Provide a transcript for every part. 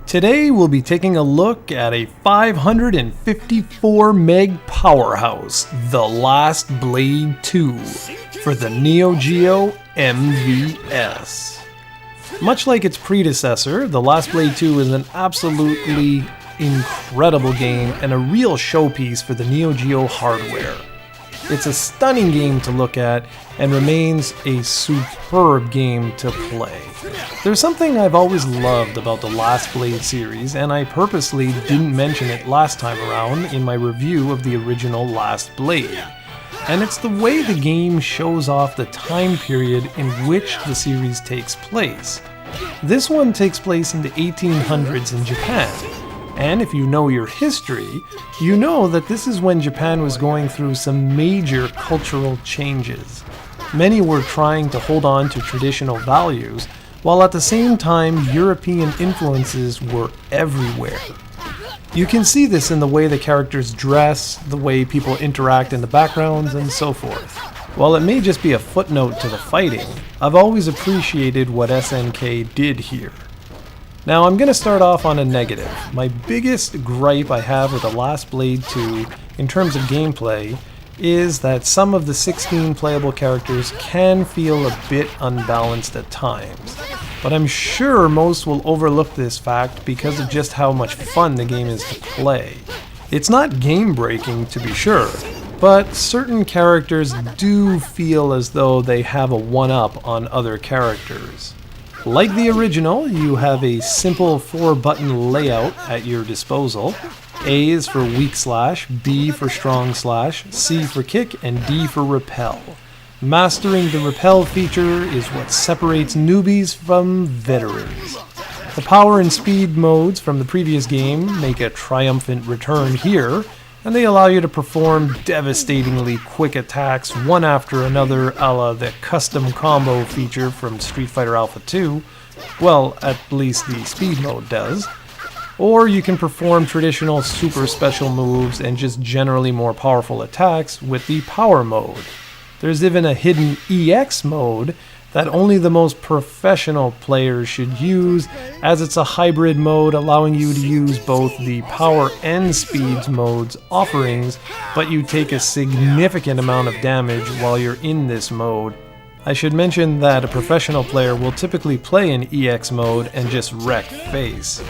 Today we'll be taking a look at a 554 meg powerhouse, The Last Blade 2, for the Neo Geo MVS. Much like its predecessor, The Last Blade 2 is an absolutely incredible game and a real showpiece for the Neo Geo hardware. It's a stunning game to look at and remains a superb game to play. There's something I've always loved about the Last Blade series, and I purposely didn't mention it last time around in my review of the original Last Blade. And it's the way the game shows off the time period in which the series takes place. This one takes place in the 1800s in Japan. And if you know your history, you know that this is when Japan was going through some major cultural changes. Many were trying to hold on to traditional values, while at the same time European influences were everywhere. You can see this in the way the characters dress, the way people interact in the backgrounds, and so forth. While it may just be a footnote to the fighting, I've always appreciated what SNK did here. Now I'm going to start off on a negative. My biggest gripe I have with The Last Blade 2 in terms of gameplay is that some of the 16 playable characters can feel a bit unbalanced at times. But I'm sure most will overlook this fact because of just how much fun the game is to play. It's not game-breaking to be sure, but certain characters do feel as though they have a one-up on other characters. Like the original, you have a simple 4-button layout at your disposal. A is for weak slash, B for strong slash, C for kick, and D for repel. Mastering the repel feature is what separates newbies from veterans. The power and speed modes from the previous game make a triumphant return here, and they allow you to perform devastatingly quick attacks one after another a la the custom combo feature from Street Fighter Alpha 2, well, at least the speed mode does. Or you can perform traditional super special moves and just generally more powerful attacks with the power mode. There's even a hidden EX mode that only the most professional players should use, as it's a hybrid mode allowing you to use both the power and speeds modes offerings, but you take a significant amount of damage while you're in this mode. I should mention that a professional player will typically play in EX mode and just wreck face.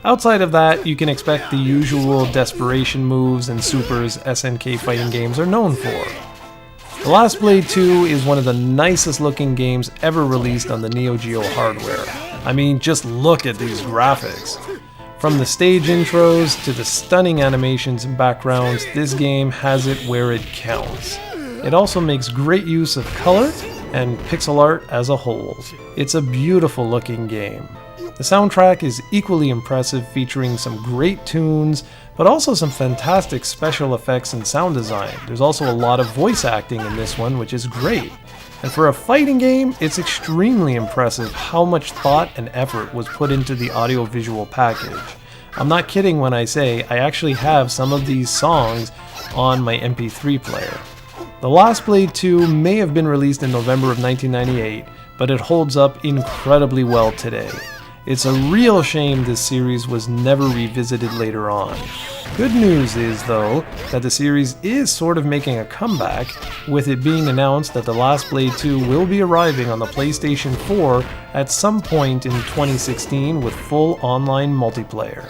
Outside of that, you can expect the usual desperation moves and supers SNK fighting games are known for. The Last Blade 2 is one of the nicest looking games ever released on the Neo Geo hardware. I mean, just look at these graphics. From the stage intros to the stunning animations and backgrounds, this game has it where it counts. It also makes great use of color and pixel art as a whole. It's a beautiful looking game. The soundtrack is equally impressive, featuring some great tunes, but also some fantastic special effects and sound design. There's also a lot of voice acting in this one, which is great. And for a fighting game, it's extremely impressive how much thought and effort was put into the audio-visual package. I'm not kidding when I say I actually have some of these songs on my MP3 player. The Last Blade 2 may have been released in November of 1998, but it holds up incredibly well today. It's a real shame this series was never revisited later on. Good news is, though, that the series is sort of making a comeback, with it being announced that The Last Blade 2 will be arriving on the PlayStation 4 at some point in 2016 with full online multiplayer.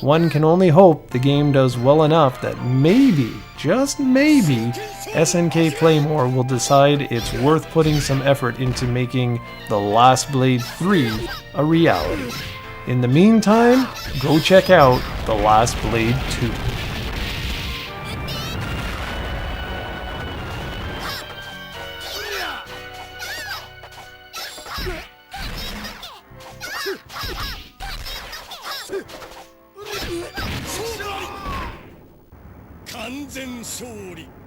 One can only hope the game does well enough that maybe, just maybe, SNK Playmore will decide it's worth putting some effort into making The Last Blade 3 a reality. In the meantime, go check out The Last Blade 2. Untitled